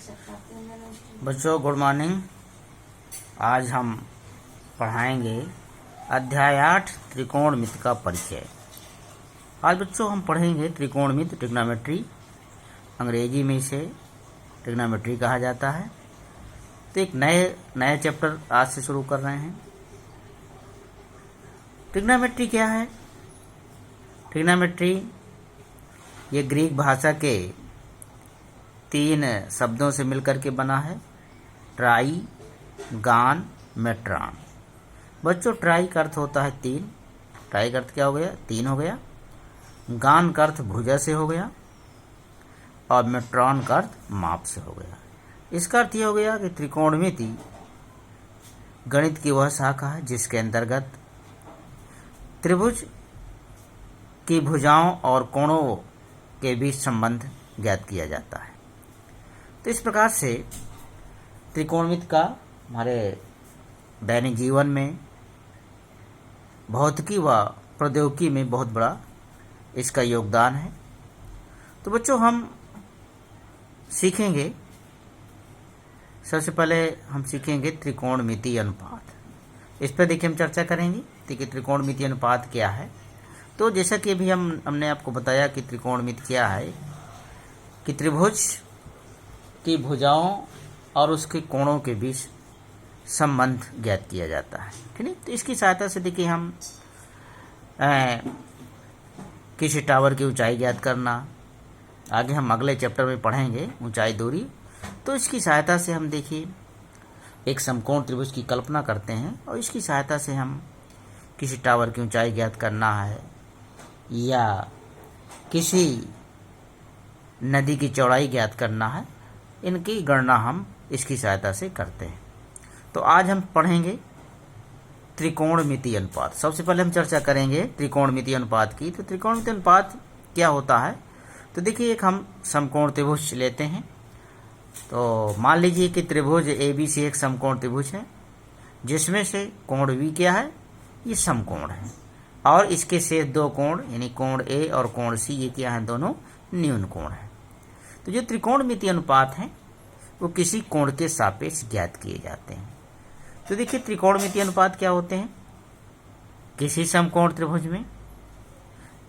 बच्चों good morning. आज हम पढ़ाएंगे अध्याय 8 त्रिकोणमिति का परिचय। आज बच्चों हम पढ़ेंगे त्रिकोणमिति, ट्रिग्नोमेट्री। अंग्रेजी में इसे ट्रिग्नोमेट्री कहा जाता है। तो एक नए चैप्टर आज से शुरू कर रहे हैं। ट्रिग्नोमेट्री क्या है? ट्रिग्नोमेट्री ये ग्रीक भाषा के 3 शब्दों से मिलकर के बना है, ट्राई, गान, मेट्रॉन। बच्चों ट्राई का अर्थ होता है 3। ट्राई का अर्थ क्या हो गया? 3 हो गया। गान का अर्थ भुजा से हो गया और मेट्रॉन का अर्थ माप से हो गया। इसका अर्थ यह हो गया कि त्रिकोणमिति गणित की वह शाखा है जिसके अंतर्गत त्रिभुज की भुजाओं और कोणों के बीच संबंध ज्ञात किया जाता है। तो इस प्रकार से त्रिकोणमिति का हमारे दैनिक जीवन में, भौतिकी व प्रौद्योगिकी में बहुत बड़ा इसका योगदान है। तो बच्चों हम सीखेंगे, सबसे पहले हम सीखेंगे त्रिकोणमिति अनुपात। इस पर देखिए हम चर्चा करेंगे कि त्रिकोणमिति अनुपात क्या है। तो जैसा कि अभी हमने आपको बताया कि त्रिकोणमिति क्या है, कि त्रिभुज की भुजाओं और उसके कोणों के बीच संबंध ज्ञात किया जाता है। ठीक है। तो इसकी सहायता से देखिए हम किसी टावर की ऊंचाई ज्ञात करना, आगे हम अगले चैप्टर में पढ़ेंगे ऊंचाई दूरी। तो इसकी सहायता से हम देखिए एक समकोण त्रिभुज की कल्पना करते हैं और इसकी सहायता से हम किसी टावर की ऊंचाई ज्ञात करना है या किसी नदी की चौड़ाई ज्ञात करना है, इनकी गणना हम इसकी सहायता से करते हैं। तो आज हम पढ़ेंगे त्रिकोणमिति अनुपात। सबसे पहले हम चर्चा करेंगे त्रिकोणमिति अनुपात की। तो त्रिकोणमिति अनुपात क्या होता है? तो देखिए एक हम समकोण त्रिभुज लेते हैं। तो मान लीजिए कि त्रिभुज ABC एक समकोण त्रिभुज है जिसमें से कोण V क्या है? ये समकोण है और इसके शेष 2 कोण यानी कोण A और कोण C ये क्या है? दोनों न्यून कोण है। तो जो त्रिकोणमिति अनुपात है वो किसी कोण के सापेक्ष ज्ञात किए जाते हैं। तो देखिए त्रिकोणमिति अनुपात क्या होते हैं? किसी समकोण त्रिभुज में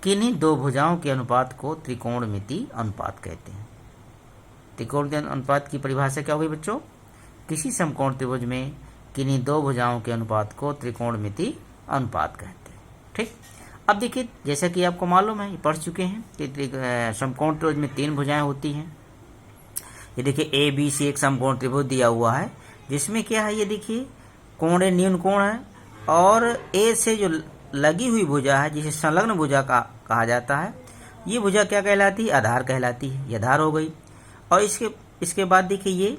किन्हीं 2 भुजाओं के अनुपात को त्रिकोणमिति अनुपात कहते हैं। त्रिकोणमिति अनुपात की परिभाषा क्या होगी बच्चों? किसी समकोण त्रिभुज में किन्हीं 2 भुजाओं के अनुपात को त्रिकोणमिति अनुपात कहते हैं। ठीक। अब देखिए जैसा कि आपको मालूम है, पढ़ चुके हैं कि समकोण त्रिभुज में 3 भुजाएं होती हैं। ये देखिए ABC एक समकोण त्रिभुज दिया हुआ है जिसमें क्या है? ये देखिए कोण A न्यून कोण है और A से जो लगी हुई भुजा है जिसे संलग्न भुजा कहा जाता है, ये भुजा क्या कहलाती है? आधार कहलाती है। ये आधार हो गई। और इसके बाद देखिए ये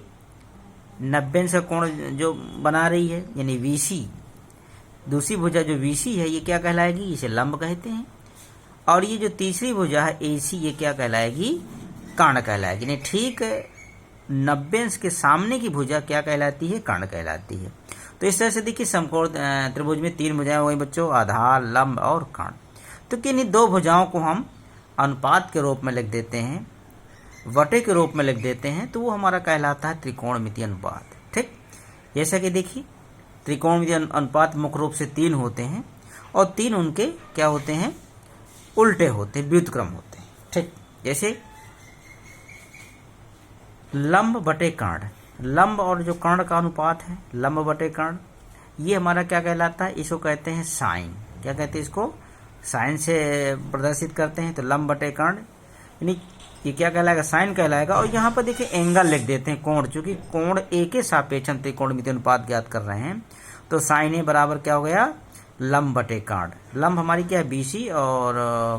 90 अंश का कोण जो बना रही है यानी VC, दूसरी भुजा जो VC है ये क्या कहलाएगी? इसे लंब कहते हैं। और ये जो तीसरी भुजा है AC ये क्या कहलाएगी? कर्ण कहलाएगी। यानी ठीक 90 अंश के सामने की भुजा क्या कहलाती है? कर्ण कहलाती है। तो इस तरह से देखिए समकोण त्रिभुज में 3 भुजाएं हुई बच्चों, आधार, लंब और कर्ण। तो किन्हीं 2 भुजाओं को हम अनुपात के रूप में लिख देते हैं, वटे के रूप में लिख देते हैं, तो वो हमारा कहलाता है त्रिकोणमिति अनुपात। ठीक। जैसा कि देखिए त्रिकोणमिति अनुपात मुख्य रूप से 3 होते हैं और 3 उनके क्या होते हैं? उल्टे होते हैं, व्युत्क्रम होते हैं। ठीक। जैसे लंब बटे कर्ण, लंब और जो कर्ण का अनुपात है, लंब बटे कर्ण, ये हमारा क्या कहलाता है? इसको कहते हैं साइन। क्या कहते हैं इसको? साइन से प्रदर्शित करते हैं। तो लंब बटे कर्ण यानी ये क्या कहलाएगा? साइन कहलाएगा। और यहाँ पर देखिए एंगल लिख देते हैं, कोण, चूंकि कोण A के सापेक्ष हम त्रिकोणमिति अनुपात ज्ञात कर रहे हैं। तो साइन A बराबर क्या हो गया? लंब बटे कर्ण। लंब हमारी क्या है? BC और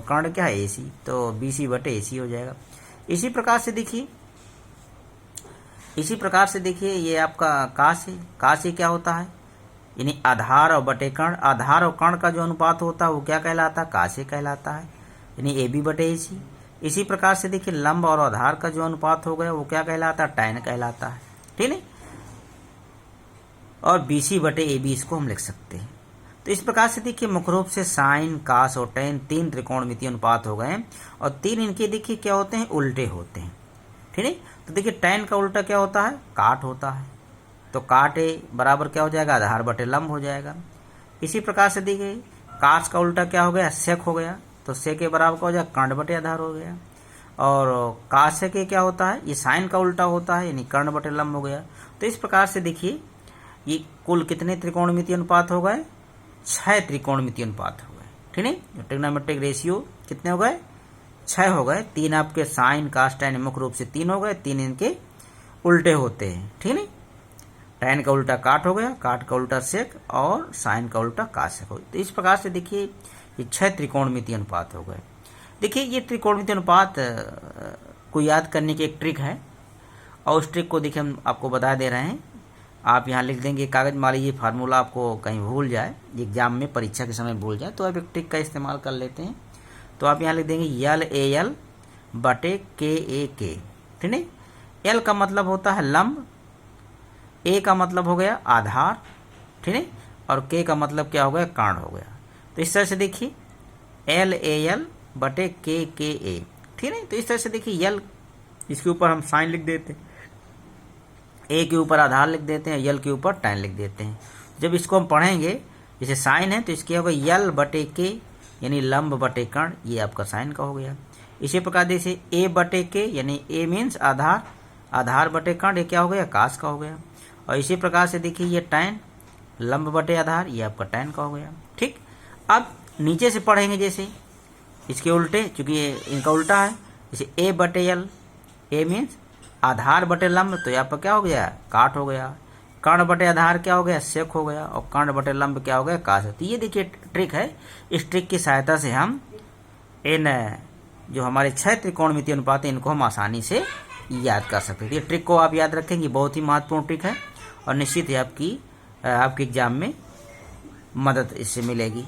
कर्ण क्या है? AC। तो BC बटे AC हो जाएगा। इसी प्रकार से देखिए ये आपका काश है। काश ये क्या होता है? यानी आधार और बटे कर्ण। आधार और कर्ण का जो अनुपात होता है वो क्या कहलाता है? काश कहलाता है, यानी AB बटे AC। इसी प्रकार से देखिए लंब और आधार का जो अनुपात हो गया वो क्या कहलाता है? टैन कहलाता है। ठीक है। और BC बटे AB इसको हम लिख सकते हैं। तो इस प्रकार से देखिए मुख्य रूप से साइन, कास और टेन 3 त्रिकोणमिति अनुपात हो गए और 3 इनके देखिए क्या होते हैं? उल्टे होते हैं। ठीक है। तो देखिए tan का उल्टा क्या होता है, काट होता है, तो काट ए बराबर क्या हो जाएगा, आधार बटे लंब हो जाएगा। इसी प्रकार से देखिए काश का उल्टा क्या हो गया, सेक हो गया, तो सेक के बराबर क्या हो जाएगा, कर्ण बटे आधार हो गया। और काश के क्या होता है, ये साइन का उल्टा होता है, यानी कर्ण बटे लंब हो गया। तो इस प्रकार से देखिए ये कुल कितने त्रिकोणमितीय अनुपात हो गए, 6 त्रिकोणमितीय अनुपात हो गए, ठीक है। ट्रिग्नोमेट्रिक रेशियो कितने हो गए, 6 हो गए। 3 आपके साइन कास टैन मुख्य रूप से 3 हो गए, 3 इनके उल्टे होते हैं, ठीक है। टैन का उल्टा काट हो गया, काट का उल्टा सेक, और साइन का उल्टा कासेक हो गया। तो इस प्रकार से देखिए ये 6 त्रिकोणमितीय अनुपात हो गए। देखिए ये त्रिकोणमितीय अनुपात को याद करने की एक ट्रिक है, और उस ट्रिक को देखिए हम आपको बता दे रहे हैं। आप यहाँ लिख देंगे कागज, मान लीजिए फार्मूला आपको कहीं भूल जाए, एग्जाम में परीक्षा के समय भूल जाए, तो आप एक ट्रिक का इस्तेमाल कर लेते हैं। तो आप यहाँ लिख देंगे यल ए एल बटे के ए के, ठीक है। एल का मतलब होता है लंब, ए का मतलब हो गया आधार, ठीक है, और के का मतलब क्या हो गया, कर्ण हो गया। तो इस तरह से देखिए एल ए एल बटे के ए, ठीक है। तो इस तरह से देखिए यल, इसके ऊपर हम साइन लिख देते हैं, ए के ऊपर आधार लिख देते हैं, यल के ऊपर टैन लिख देते हैं। जब इसको हम पढ़ेंगे, जैसे साइन है तो इसके होगा यल बटे के, यानी लंब बटे कर्ण, ये आपका साइन का हो गया। इसी प्रकार जैसे ए बटे के, यानी ए मीन्स आधार, आधार बटे कर्ण, ये क्या हो गया, कास का हो गया। और इसी प्रकार से देखिए ये टैन, लंब बटे आधार, ये आपका टैन का हो गया, ठीक। अब नीचे से पढ़ेंगे, जैसे इसके उल्टे, चूंकि ये इनका उल्टा है, जैसे ए बटे यल, ए मीन्स आधार बटे लंब, तो यहाँ पर क्या हो गया, काट हो गया। कर्ण बटे आधार क्या हो गया, सेक हो गया, और कर्ण बटे लंब क्या हो गया, कास। तो ये देखिए ट्रिक है, इस ट्रिक की सहायता से हम इन जो हमारे 6 त्रिकोणमितीय अनुपात है इनको हम आसानी से याद कर सकते हैं। ये ट्रिक को आप याद रखेंगे, बहुत ही महत्वपूर्ण ट्रिक है, और निश्चित ही आपके एग्जाम में मदद इससे मिलेगी।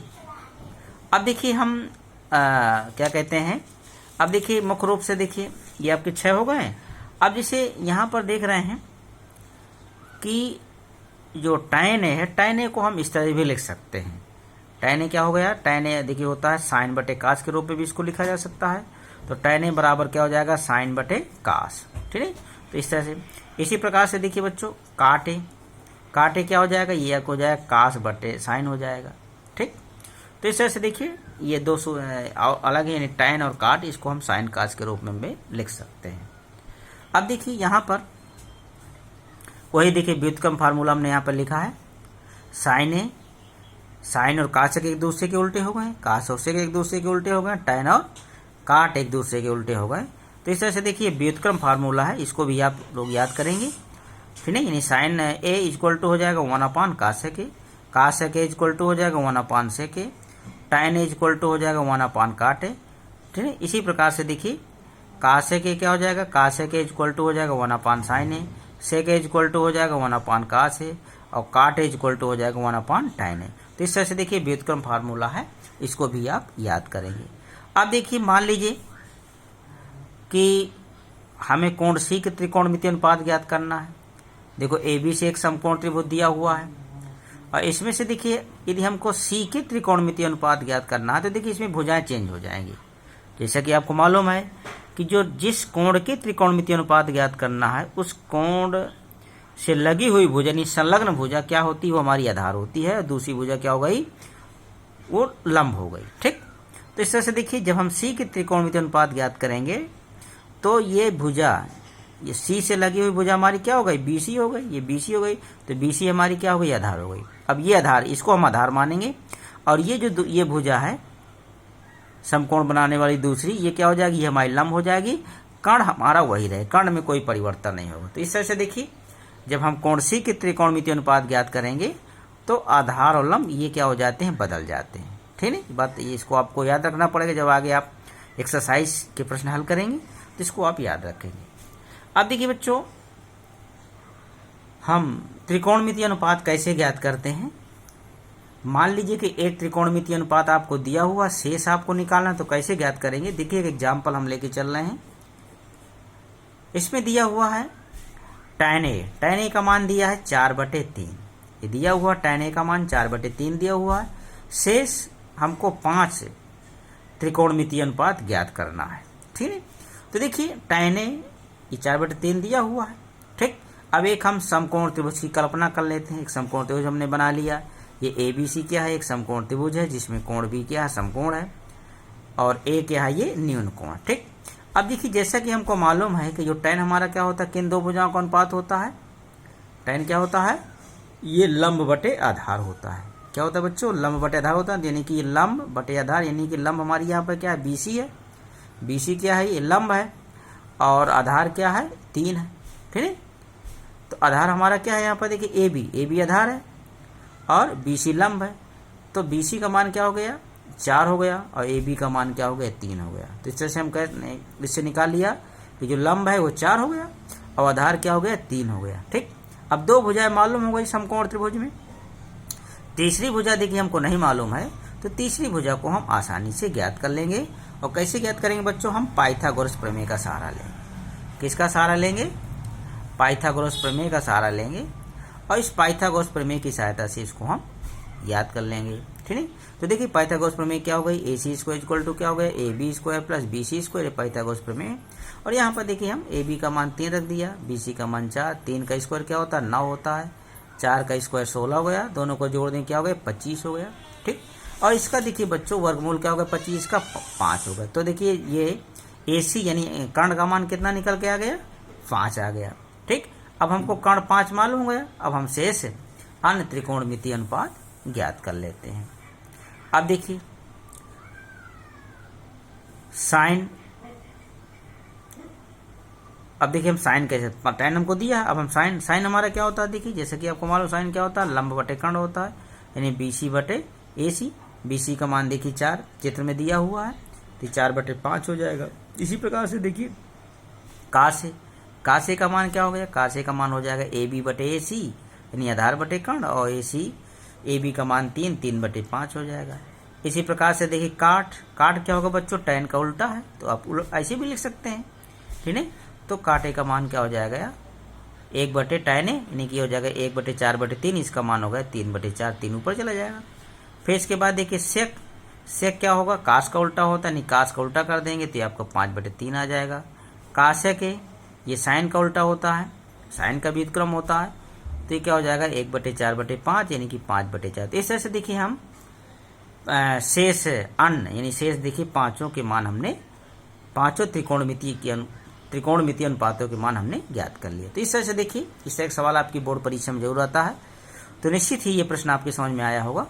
अब देखिए हम क्या कहते हैं, अब देखिए मुख्य रूप से देखिए ये आपके 6 हो गए। अब जैसे यहाँ पर देख रहे हैं कि जो टैन है, टैन ए को हम इस तरह भी लिख सकते हैं। टैन ए क्या हो गया, टैन ए देखिए होता है साइन बटे कास के रूप में भी इसको लिखा जा सकता है। तो टैन ए बराबर क्या हो जाएगा, साइन बटे कास, ठीक है। तो इस तरह से, इसी प्रकार से देखिए बच्चों काटे, काटे क्या हो जाएगा, ये हो जाएगा कास बटे साइन हो जाएगा, ठीक। तो इस तरह से देखिए ये 200 अलग है, यानी टैन और काट, इसको हम साइन कास के रूप में भी लिख सकते हैं। अब देखिए यहाँ पर वही देखिए व्युत्क्रम फार्मूला हमने यहाँ पर लिखा है, साइन ए, साइन और कासक एक दूसरे के उल्टे हो गए, कास और सेक एक दूसरे के उल्टे हो गए, टैन और काट एक दूसरे के उल्टे हो गए। तो इस तरह से देखिए व्युत्क्रम फार्मूला है, इसको भी आप लोग याद करेंगे, ठीक है। यानी साइन ए इक्वल टू हो जाएगा 1 कासक ए, कासक ए इक्वल टू हो जाएगा 1 सेक ए, टैन ए इक्वल टू हो जाएगा 1 काट ए, ठीक है। इसी प्रकार से देखिए कासक ए क्या हो जाएगा, कासक ए इक्वल टू हो जाएगा 1 sine A, sec A equal to हो जाएगा 1 कास ए, और काट ए इक्वल टू हो जाएगा 1 टैन ए। तो इस तरह से देखिए व्युत्क्रम फार्मूला है, इसको भी आप याद करेंगे। अब देखिए मान लीजिए कि हमें कोण सी के त्रिकोणमितीय अनुपात ज्ञात करना है। देखो ए बी से एक समकोण त्रिभुज दिया हुआ है, और इसमें से देखिए यदि हमको सी के त्रिकोणमितीय अनुपात ज्ञात करना है तो देखिए इसमें भुजाएं चेंज हो जाएंगी। जैसा कि आपको मालूम है कि जिस कोण के त्रिकोणमितीय अनुपात ज्ञात करना है उस कोण से लगी हुई भुजा, यानी संलग्न भुजा क्या होती है, वो हमारी आधार होती है, दूसरी भुजा क्या हो गई, वो लंब हो गई, ठीक। तो इस तरह से देखिए जब हम सी के त्रिकोणमितीय अनुपात ज्ञात करेंगे तो ये भुजा, ये सी से लगी हुई भुजा हमारी क्या हो गई, बीसी हो गई, ये बीसी हो गई, तो बीसी हमारी क्या हो गई, आधार हो गई। अब ये आधार, इसको हम आधार मानेंगे, और ये जो ये भुजा है समकोण बनाने वाली दूसरी, ये क्या हो जाएगी, ये हमारी लंब हो जाएगी, कर्ण हमारा वही रहे, कर्ण में कोई परिवर्तन नहीं होगा। तो इस तरह से देखिए जब हम कोण सी के त्रिकोणमितीय अनुपात ज्ञात करेंगे तो आधार और लंब ये क्या हो जाते हैं, बदल जाते हैं, ठीक है। बात ये, इसको आपको याद रखना पड़ेगा, जब आगे आप एक्सरसाइज के प्रश्न हल करेंगे तो इसको आप याद रखेंगे। अब देखिए बच्चों हम त्रिकोणमितीय अनुपात कैसे ज्ञात करते हैं। मान लीजिए कि एक त्रिकोणमितीय अनुपात आपको दिया हुआ, शेष आपको निकालना, तो कैसे ज्ञात करेंगे। देखिए एक एग्जाम्पल हम लेके चल रहे हैं, इसमें दिया हुआ है टैन ए का मान दिया है 4/3, ये दिया हुआ टैन ए का मान 4/3 दिया हुआ है। शेष हमको 5 त्रिकोणमितीय अनुपात ज्ञात करना है, ठीक है। तो देखिए टैन ए ये 4/3 दिया हुआ है। ठीक, अब एक हम समकोण त्रिभुज की कल्पना कर लेते हैं। एक समकोण त्रिभुज हमने बना लिया। ये ABC क्या है, एक समकोण त्रिभुज है जिसमें कोण भी क्या है, समकोण है, और A क्या है, ये न्यून कोण। ठीक, अब देखिए जैसा कि हमको मालूम है कि जो tan हमारा क्या होता है, किन दो भुजाओं का अनुपात होता है, tan क्या होता है, ये लंब बटे आधार होता है। क्या होता है बच्चों, लंब बटे आधार होता है, यानी कि लंब बटे आधार, यानी कि लंब हमारी यहाँ पर क्या है, BC है। BC क्या है, ये लंब है, और आधार क्या है, 3 है। ठीक है, तो आधार हमारा क्या है यहाँ पर देखिए AB आधार है और BC लंब है। तो BC का मान क्या हो गया, 4 हो गया, और AB का मान क्या हो गया, 3 हो गया। तो इस तरह से हम इससे निकाल लिया कि जो लंब है वो 4 हो गया और आधार क्या हो गया, 3 हो गया। ठीक, अब दो भुजाएं मालूम हो गई समकोण त्रिभुज में। तीसरी भुजा देखिए हमको नहीं मालूम है, तो तीसरी भुजा को हम आसानी से ज्ञात कर लेंगे। और कैसे ज्ञात करेंगे बच्चों, हम पाइथागोरस प्रमेय का सहारा लेंगे। किसका सहारा लेंगे, पाइथागोरस प्रमेय का सहारा लेंगे, और इस पाइथागोरस प्रमेय की सहायता से इसको हम याद कर लेंगे। ठीक है, तो देखिए पाइथागोरस प्रमेय क्या हो गई, AC² इक्वल टू क्या हो गया, AB² प्लस BC², पाइथागोरस प्रमेय। और यहाँ पर देखिए हम AB का मान 3 रख दिया, BC का मान 4, 3 का स्क्वायर क्या होता है, 9 होता है, 4 का स्क्वायर 16 हो गया, दोनों को जोड़ दें क्या हो गया, 25 हो गया। ठीक, और इसका देखिए बच्चों वर्गमूल क्या हो गया, 25 का 5 हो गया। तो देखिए ये AC यानी कर्ण का मान कितना निकल के आ गया, 5 आ गया। ठीक, अब हमको कर्ण 5 मालूम हो गया। अब हम शेष अन्य त्रिकोणमितीय अनुपात ज्ञात कर लेते हैं। अब देखिए साइन, अब देखिए हम साइन कैसे, tan हमको दिया, अब हम साइन हमारा क्या होता है, देखिए जैसे कि आपको मालूम साइन क्या होता है, लंब बटे कर्ण होता है, यानी BC बटे AC। BC का मान देखिए 4 चित्र में दिया हुआ है, तो 4/5 हो जाएगा। इसी प्रकार से देखिए कासे का मान क्या हो गया, कासे का मान हो जाएगा AB बटे AC, यानी आधार बटे कर्ण, और AB का मान 3/5 हो जाएगा। इसी प्रकार से देखिए काट क्या होगा बच्चों, tan का उल्टा है, तो आप ऐसे भी लिख सकते हैं। ठीक है, तो काटे का मान क्या हो जाएगा, 1/tan है, यानी कि हो जाएगा 1/4/3, इसका मान होगा 3/4, 3 ऊपर चला जाएगा। फिर इसके बाद देखिए सेक क्या होगा, कास का उल्टा होता है, यानी कास का उल्टा कर देंगे तो आपका 5/3 आ जाएगा। कासेक है, ये साइन का उल्टा होता है, साइन का व्युत्क्रम होता है, तो ये क्या हो जाएगा 1/4/5, यानी कि 5/4। तो इस तरह से देखिए हम शेष अन्य यानी शेष देखिए पांचों के मान हमने, पांचों त्रिकोणमितीय अनुपातों के मान हमने ज्ञात कर लिए। तो इस तरह से देखिए इस तरह एक सवाल आपकी बोर्ड परीक्षा में जरूर आता है, तो निश्चित ही ये प्रश्न आपके समझ में आया होगा।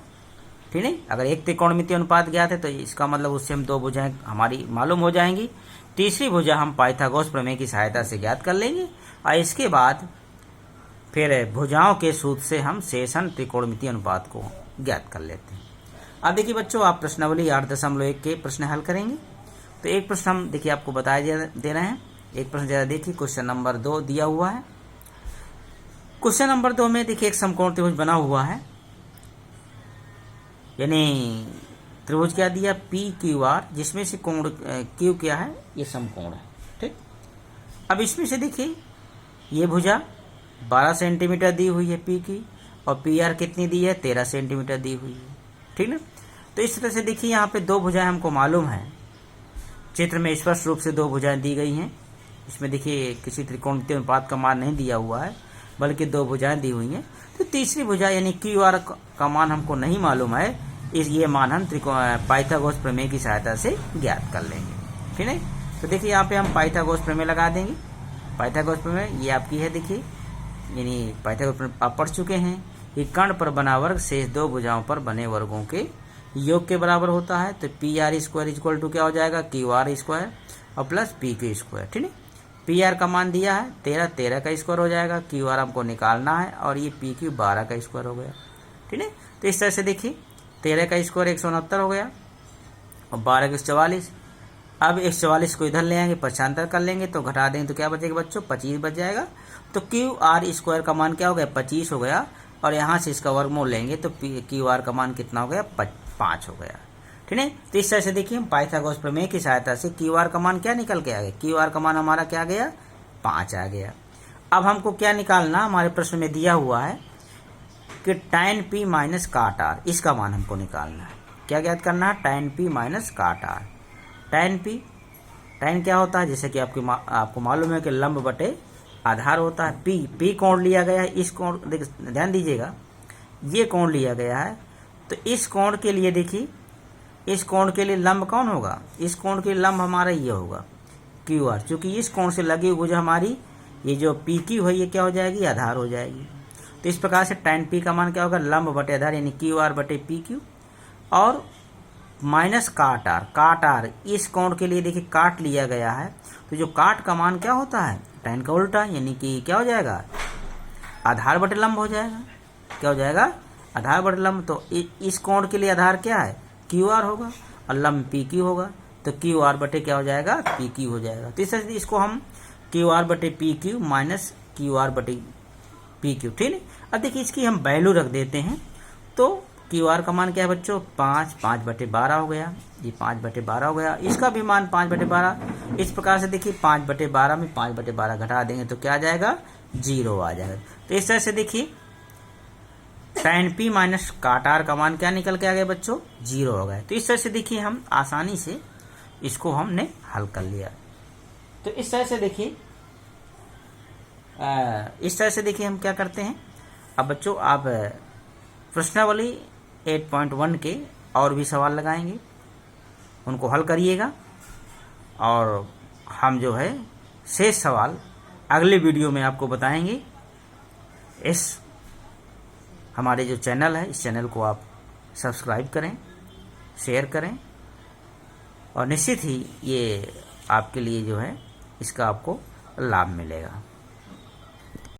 ठीक है, अगर एक त्रिकोणमितीय अनुपात ज्ञात है तो इसका मतलब उससे हम दो भुजाएं हमारी मालूम हो जाएंगी। तीसरी भुजा हम पाइथागोरस प्रमेय की सहायता से ज्ञात कर लेंगे, और इसके बाद फिर भुजाओं के सूत्र से हम शेषण त्रिकोणमितीय अनुपात को ज्ञात कर लेते हैं। अब देखिए बच्चों, आप प्रश्नावली 8.1 के प्रश्न हल करेंगे। तो एक प्रश्न हम देखिए आपको बताया दे रहे हैं। एक प्रश्न जरा देखिए, क्वेश्चन नंबर 2 दिया हुआ है। क्वेश्चन नंबर 2 में देखिए एक समकोण त्रिभुज बना हुआ है, यानी त्रिभुज क्या दिया, PQR, जिसमें से कोण Q क्या है, ये समकोण है। ठीक, अब इसमें से देखिए ये भुजा 12 सेंटीमीटर दी हुई है P की, और PR कितनी दी है, 13 सेंटीमीटर दी हुई है। ठीक ना, तो इस तरह से देखिए यहाँ पे दो भुजाएं हमको मालूम है, चित्र में स्पष्ट रूप से दो भुजाएं दी गई हैं। इसमें देखिए किसी त्रिकोणमितीय अनुपात का मान नहीं दिया हुआ है, बल्कि दो भुजाएं दी हुई हैं। तो तीसरी भुजा यानी QR का मान हमको नहीं मालूम है, ये मान हम पाइथागोरस प्रमेय की सहायता से ज्ञात कर लेंगे। ठीक है, तो देखिए यहाँ पे हम पाइथागोरस प्रमेय लगा देंगे। पाइथागोरस प्रमेय ये आपकी है, देखिए यानी पाइथागोरस प्रमेय आप पढ़ चुके हैं कि कर्ण पर बना वर्ग शेष दो भुजाओं पर बने वर्गों के योग के बराबर होता है। तो PR² इक्वल टू क्या हो जाएगा, QR² और प्लस PQ²। ठीक है, PR का मान दिया है 13 का स्क्वायर हो जाएगा, QR हमको निकालना है, और ये PQ 12 का स्क्वायर हो गया। ठीक है, तो इस तरह से देखिए 13 का स्क्वायर 169 हो गया, और 12 का 44। अब 144 को इधर ले आएंगे, पक्षांतर कर लेंगे तो घटा देंगे तो क्या बचेगा बच्चों, 25 बच जाएगा। तो QR² का मान क्या हो गया, 25 हो गया, और यहाँ से इसका वर्गमूल लेंगे तो QR का मान कितना हो गया, 5 हो गया। ठीक है, तो इस तरह से देखिए हम पाइथागोरस प्रमेय की सहायता से QR का मान क्या निकल के आ गया, QR का मान हमारा क्या आ गया, 5 आ गया। अब हमको क्या निकालना, हमारे प्रश्न में दिया हुआ है कि tan P माइनस काट R, इसका मान हमको निकालना है। क्या ज्ञात करना है, tan P माइनस काट R। tan P tan क्या होता है, जैसे कि आपको मालूम है कि लंब बटे आधार होता है। p कोण लिया गया है, इस कोण ध्यान दीजिएगा, ये कोण लिया गया है, तो इस कोण के लिए देखिए, इस कोण के लिए लंब कौन होगा, इस कोण के लिए लंब हमारा ये होगा QR, क्योंकि इस कोण से लगी भुजा हमारी ये जो PQ है ये क्या हो जाएगी, आधार हो जाएगी। तो इस प्रकार से tan P का मान क्या होगा, लंब बटे आधार यानी QR बटे PQ, और माइनस काट R, इस कोण के लिए देखिए काट लिया गया है, तो जो काट का मान क्या होता है, tan का उल्टा, यानी कि क्या हो जाएगा, आधार बटे लंब हो जाएगा। क्या हो जाएगा, आधार बटे लंब। तो इस कोण के लिए आधार क्या है, QR होगा, और लंब PQ होगा, तो QR बटे क्या हो जाएगा, PQ हो जाएगा। तो इस तरह से इसको हम QR बटे PQ माइनस QR बटे PQ, ठीक है। अब देखिए इसकी हम वैल्यू रख देते हैं, तो QR का मान क्या है बच्चों, 5 बटे 12 हो गया, ये 5 बटे 12 हो गया, इसका भी मान 5 बटे 12। इस प्रकार से देखिए 5 बटे 12 में 5 बटे 12 घटा देंगे तो क्या आ जाएगा, 0 आ जाएगा। तो इस तरह से देखिए tan P माइनस काट R का मान क्या निकल के आ गया बच्चों, 0 हो गया। तो इस तरह से देखिए हम आसानी से इसको हमने हल कर लिया। तो इस तरह से देखिए हम क्या करते हैं। अब बच्चों आप प्रश्नावली 8.1 के और भी सवाल लगाएंगे, उनको हल करिएगा, और हम जो है शेष सवाल अगले वीडियो में आपको बताएंगे। इस हमारे जो चैनल है, इस चैनल को आप सब्सक्राइब करें, शेयर करें, और निश्चित ही ये आपके लिए जो है इसका आपको लाभ मिलेगा।